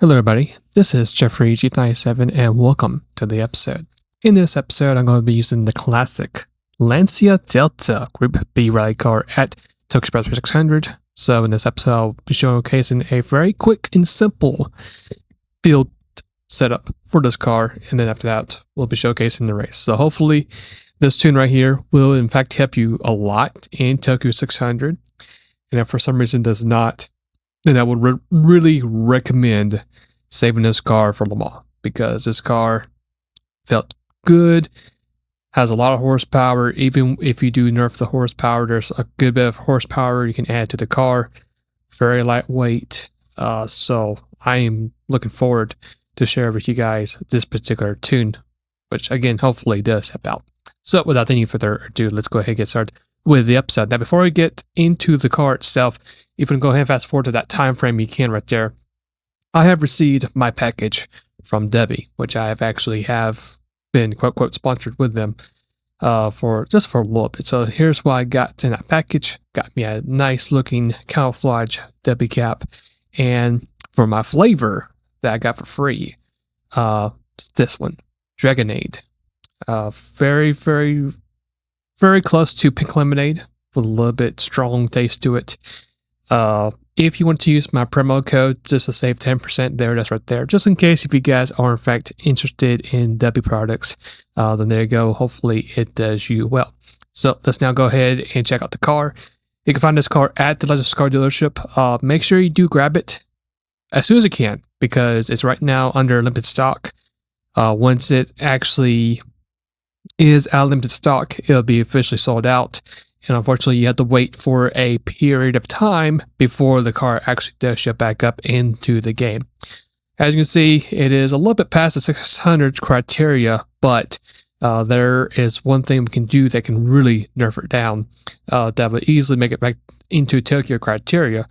Hello everybody, this is Jeffrey Gr.B and welcome to the episode. In this episode, I'm going to be using the classic Lancia Delta Gr.B rally car at Tokyo600. So in this episode, I'll be showcasing a very quick and simple build setup for this car, and then after that, we'll be showcasing the race. So hopefully, this tune right here will in fact help you a lot in Tokyo600, and if for some reason does not, then I would really recommend saving this car for Le Mans, because this car felt good, has a lot of horsepower. Even if you do nerf the horsepower, there's a good bit of horsepower you can add to the car. Very lightweight. So I am looking forward to share with you guys this particular tune, which again, hopefully does help out. So without any further ado, let's go ahead and get started with the episode. Now, before we get into the car itself, if you can go ahead and fast forward to that time frame, you can right there. I have received my package from Gr.B, which I have actually been quote unquote sponsored with them for a little bit. So here's what I got in that package. Got me a nice looking camouflage Gr.B cap, and for my flavor that I got for free, this one, Dragonade. Very close to pink lemonade with a little bit strong taste to it. If you want to use my promo code just to save 10% there, that's right there. Just in case if you guys are in fact interested in Gr.B products, then there you go. Hopefully it does you well. So let's now go ahead and check out the car. You can find this car at the Lancia car dealership. Make sure you do grab it as soon as you can, because it's right now under limited stock. Once it actually is out of limited stock, it'll be officially sold out, and unfortunately you have to wait for a period of time before the car actually does ship back up into the game. As you can see, it is a little bit past the 600 criteria, but there is one thing we can do that can really nerf it down, that would easily make it back into Tokyo criteria,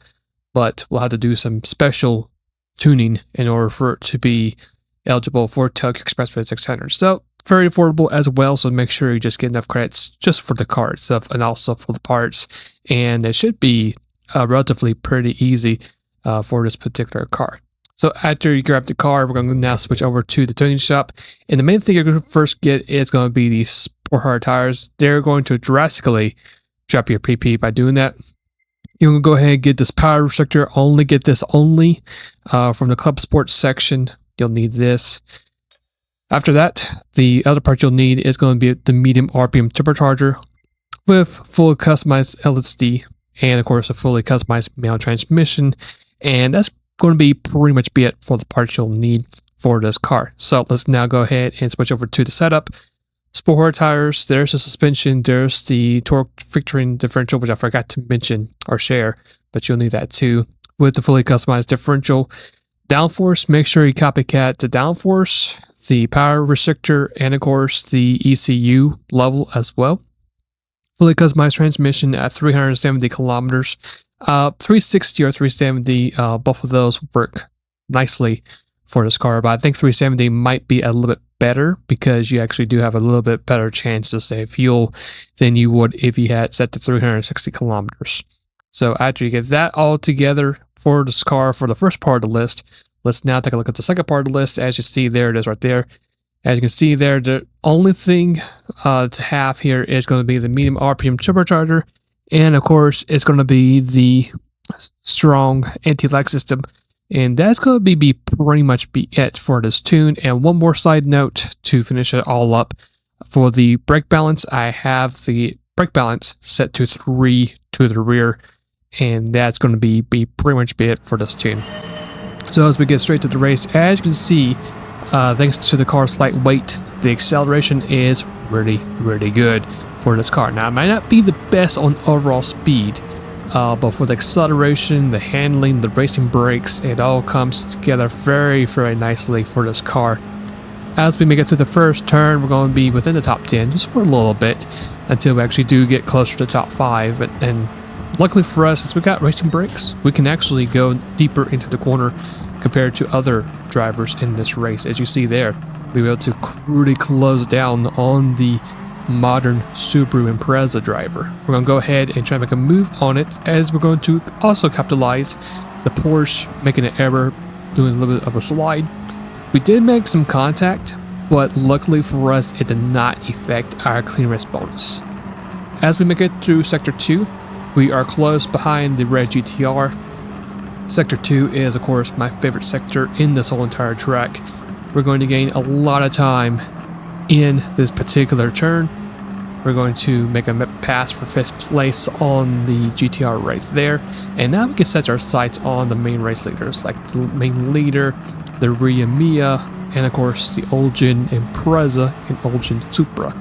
but we'll have to do some special tuning in order for it to be eligible for Tokyo Expressway 600. So very affordable as well, so make sure you just get enough credits just for the car itself and also for the parts, and it should be relatively pretty easy for this particular car. So after you grab the car, we're going to now switch over to the tuning shop, and the main thing you're going to first get is going to be these sport hard tires. They're going to drastically drop your PP by doing that. You can go ahead and get this power restrictor, get this only from the Club Sports section. You'll need this. After that, the other part you'll need is going to be the medium RPM turbocharger with fully customized LSD and of course a fully customized manual transmission, and that's going to be pretty much it for the parts you'll need for this car. So let's now go ahead and switch over to the setup. Sport hard tires, there's the suspension, there's the torque vectoring differential, which I forgot to mention or share, but you'll need that too, with the fully customized differential. Downforce, make sure you copycat the downforce, the power restrictor, and of course the ECU level as well. Fully customized transmission at 370 kilometers. 360 or 370, both of those work nicely for this car, but I think 370 might be a little bit better because you actually do have a little bit better chance to save fuel than you would if you had set to 360 kilometers. So after you get that all together for this car for the first part of the list, let's now take a look at the second part of the list. As you see there, it is right there. As you can see there, the only thing to have here is going to be the medium RPM turbocharger, and of course it's going to be the strong anti-lag system, and that's going to be pretty much it for this tune. And one more side note to finish it all up, for the brake balance, I have the brake balance set to 3 to the rear, and that's going to be pretty much it for this tune. So as we get straight to the race, as you can see, thanks to the car's light weight, the acceleration is really good for this car. Now, it might not be the best on overall speed, but for the acceleration, the handling, the racing brakes, it all comes together very nicely for this car. As we make it to the first turn, we're going to be within the top 10 just for a little bit until we actually do get closer to the top 5. And luckily for us, since we got racing brakes, we can actually go deeper into the corner compared to other drivers in this race. As you see there, we were able to really close down on the modern Subaru Impreza driver. We're going to go ahead and try to make a move on it, as we're going to also capitalize the Porsche making an error doing a little bit of a slide. We did make some contact, but luckily for us, it did not affect our clearance bonus. As we make it through Sector 2, we are close behind the red GTR. Sector 2 is, of course, my favorite sector in this whole entire track. We're going to gain a lot of time in this particular turn. We're going to make a pass for 5th place on the GTR right there. And now we can set our sights on the main race leaders, like the main leader, the Ria Mia, and of course the Olgin Impreza and Olgin Supra.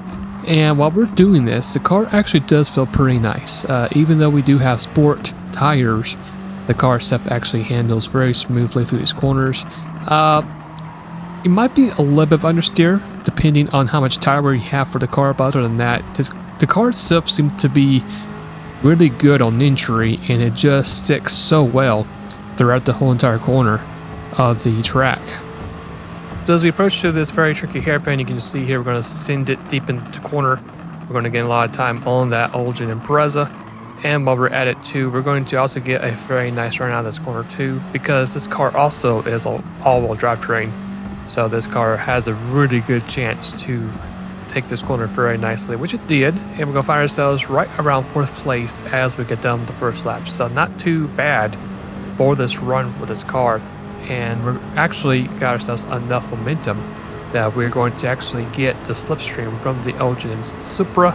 And while we're doing this, the car actually does feel pretty nice. Even though we do have sport tires, the car stuff actually handles very smoothly through these corners. It might be a little bit of understeer depending on how much tire wear you have for the car, but other than that, the car itself seems to be really good on entry, and it just sticks so well throughout the whole entire corner of the track. So as we approach to this very tricky hairpin, you can just see here we're going to send it deep into the corner. We're going to gain a lot of time on that Olgin Impreza. And while we're at it too, we're going to also get a very nice run out of this corner too, because this car also is all-wheel drivetrain. So this car has a really good chance to take this corner very nicely, which it did. And we're going to find ourselves right around 4th place as we get done with the first lap. So not too bad for this run with this car. And we're actually got ourselves enough momentum that we're going to actually get the slipstream from the Olgin Supra,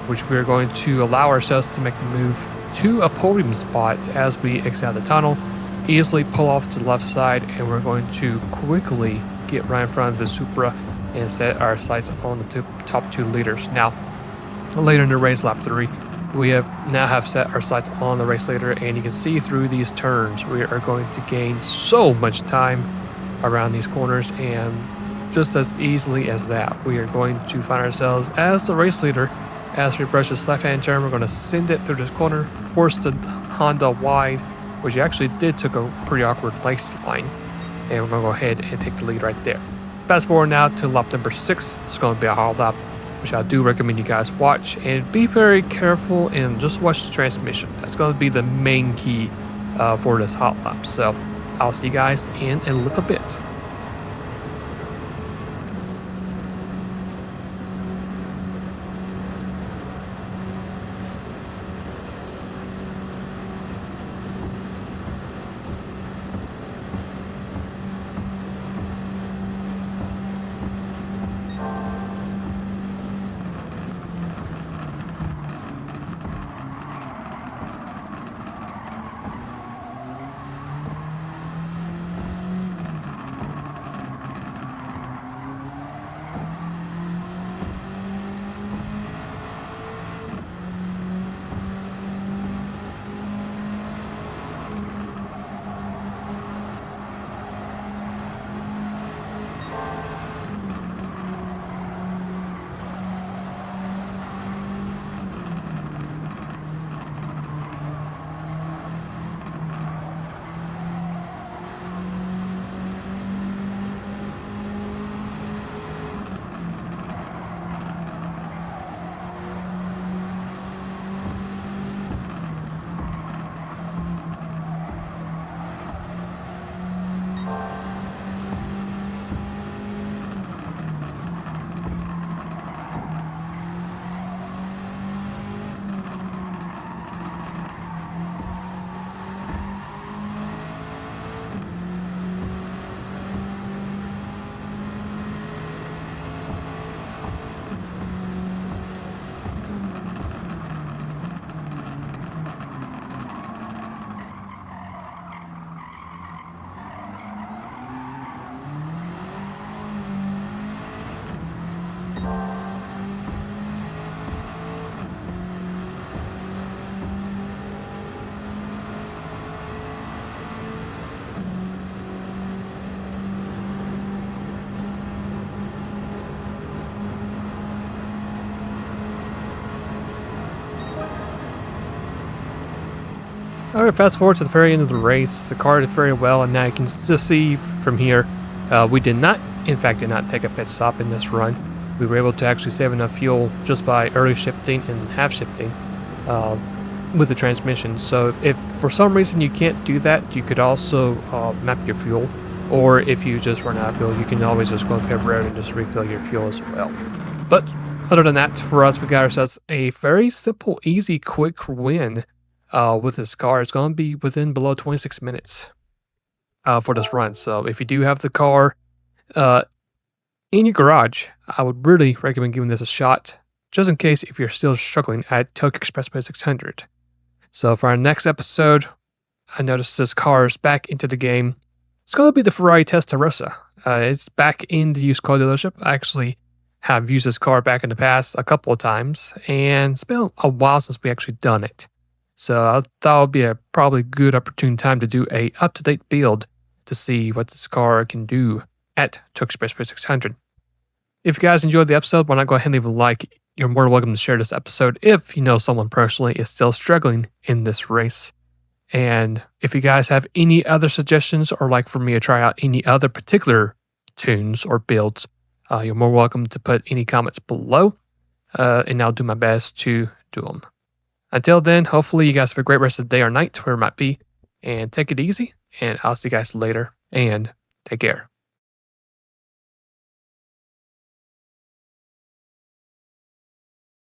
which we're going to allow ourselves to make the move to a podium spot as we exit the tunnel, easily pull off to the left side, and we're going to quickly get right in front of the Supra and set our sights on the top 2 leaders. Now, later in the race, lap 3, we now have set our sights on the race leader, and you can see through these turns we are going to gain so much time around these corners, and just as easily as that, we are going to find ourselves as the race leader. As we approach this left-hand turn, we're going to send it through this corner, force the Honda wide, which actually took a pretty awkward place line, and we're going to go ahead and take the lead right there. Fast forward now to lap number 6. It's going to be a hard lap, which I do recommend you guys watch, and be very careful and just watch the transmission. That's going to be the main key for this hot lap. So I'll see you guys in a little bit. Alright, fast forward to the very end of the race. The car did very well, and now you can just see from here, we did not take a pit stop in this run. We were able to actually save enough fuel just by early shifting and half shifting with the transmission. So if for some reason you can't do that, you could also map your fuel. Or if you just run out of fuel, you can always just go on pit road and just refill your fuel as well. But other than that, for us, we got ourselves a very simple, easy, quick win with this car. It's going to be within below 26 minutes for this run. So if you do have the car in your garage, I would really recommend giving this a shot, just in case if you're still struggling at Tokyo Expressway 600. So for our next episode, I noticed this car is back into the game. It's going to be the Ferrari Testarossa. It's back in the used car dealership. I actually have used this car back in the past a couple of times, and it's been a while since we actually done it. So I thought it would be a probably good opportune time to do a up-to-date build to see what this car can do at Tokyo Expressway 600. If you guys enjoyed the episode, why not go ahead and leave a like? You're more than welcome to share this episode if you know someone personally is still struggling in this race. And if you guys have any other suggestions or like for me to try out any other particular tunes or builds, you're more welcome to put any comments below, and I'll do my best to do them. Until then, hopefully you guys have a great rest of the day or night, where it might be, and take it easy, and I'll see you guys later, and take care.